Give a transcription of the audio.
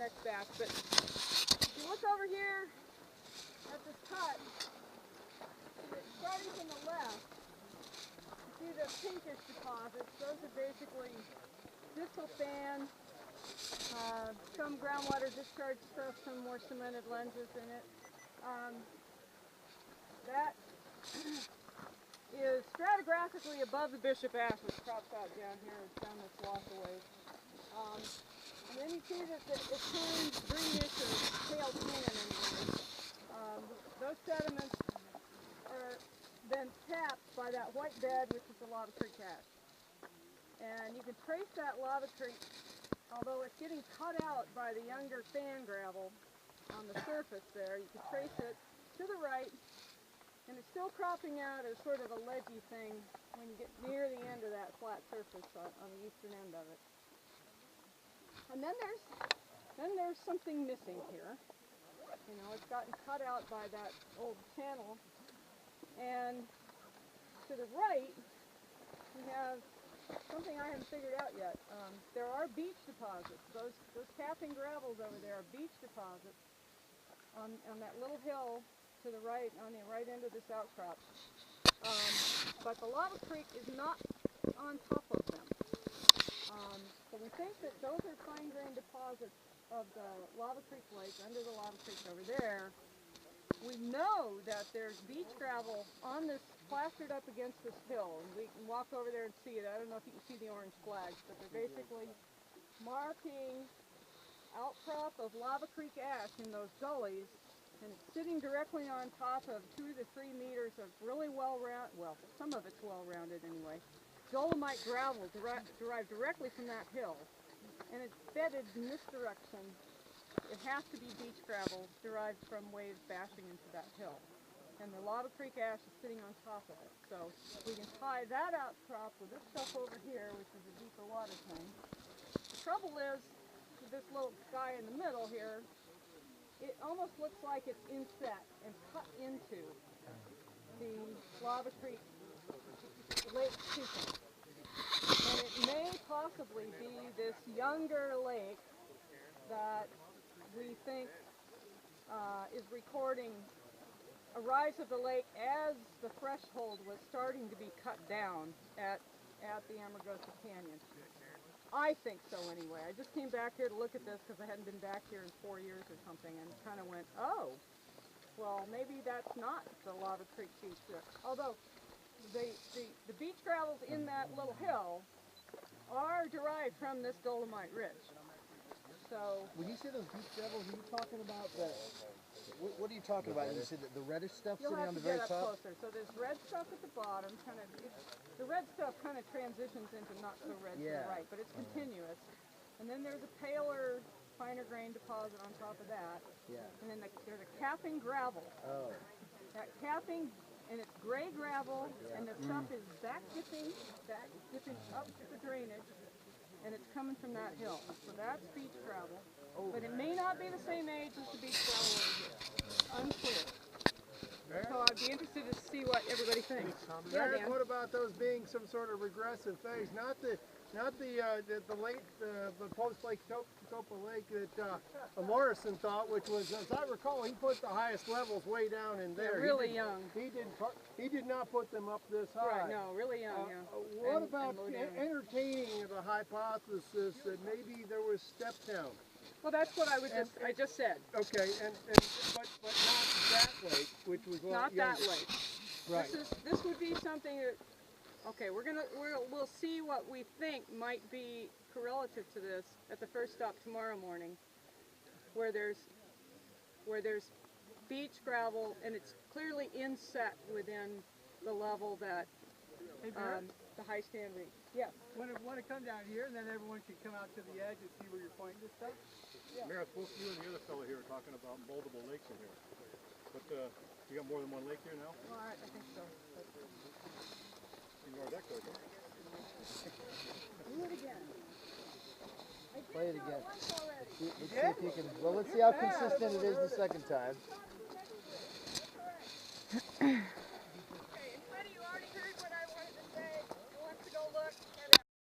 next batch. But if you look over here at this cut, starting from the left, you see the pinkish deposits. Those are basically distal fan, some groundwater discharge stuff, some more cemented lenses in it. That is stratigraphically above the bishop ash, which crops out down here down this waterway. And then you see that it turns greenish or pale tan anyway. Those sediments are then tapped by that white bed, which is the lava creek ash. And you can trace that lava creek, although it's getting cut out by the younger fan gravel on the surface there. You can trace it to the right, and it's still cropping out as sort of a ledgy thing when you get near the end of that flat surface on the eastern end of it. And then there's something missing here. You know, it's gotten cut out by that old channel. And to the right, we have something I haven't figured out yet. There are beach deposits. Those capping gravels over there are beach deposits on that little hill to the right, on the right end of this outcrop. But the lava creek is not on top of them. So we think that those are fine-grained deposits of the Lava Creek Lake, under the Lava Creek over there. We know that there's beach gravel on this, plastered up against this hill, and we can walk over there and see it. I don't know if you can see the orange flags, but they're basically marking outcrop of Lava Creek ash in those gullies, and it's sitting directly on top of 2 to 3 meters of really well-rounded, well, some of it's well-rounded anyway, dolomite gravel derived directly from that hill. And it's bedded in this direction. It has to be beach gravel derived from waves bashing into that hill. And the Lava Creek ash is sitting on top of it. So we can tie that outcrop with this stuff over here, which is a deeper water thing. The trouble is, with this little guy in the middle here, it almost looks like it's inset and cut into the Lava Creek lake system. And it may possibly be this younger lake that we think is recording a rise of the lake as the threshold was starting to be cut down at the Amargosa Canyon. I think so anyway. I just came back here to look at this because I hadn't been back here in 4 years or something, and kind of went, oh, well, maybe that's not the Lava Creek beach. Although the beach gravels in that little hill are derived from this dolomite ridge. So when you say those beach gravels, are you talking about the? What are you talking about? You said that the reddish stuff sitting on the very top. You'll have to get up closer. So there's red stuff at the bottom, kind of. The red stuff kind of transitions into not so red to the right, but it's continuous. And then there's a paler, finer grain deposit on top of that. Yeah. And then there's a capping gravel. Oh. That capping. And it's gray gravel, and the stuff is back dipping up the drainage, and it's coming from that hill. So that's beach gravel, but it may not be the same age as the beach gravel over here. Unclear. So I'd be interested to see what everybody thinks. Eric, what about those being some sort of regressive phase? Not the post-lake Topa Lake that Morrison thought, which was, as I recall, he put the highest levels way down in there. They're really young. He did not put them up this high. Right, no, really young, yeah. What about entertaining the hypothesis that maybe there was step down? Well, that's what I just said. Okay, but not that lake, which was not that lake. Right. This would be something that. Okay, we'll see what we think might be correlative to this at the first stop tomorrow morning, where there's beach gravel and it's clearly inset within the level that the high stand reached. Yes. Want to come down here, and then everyone can come out to the edge and see where you're pointing this stuff? Yeah. Mayor, both you and the other fellow here are talking about multiple lakes in here. But you got more than one lake here now? Well, I think so. You know where that goes, huh? Do it again. Play it again. Let's see if you can. Well, let's see how consistent it is the second time.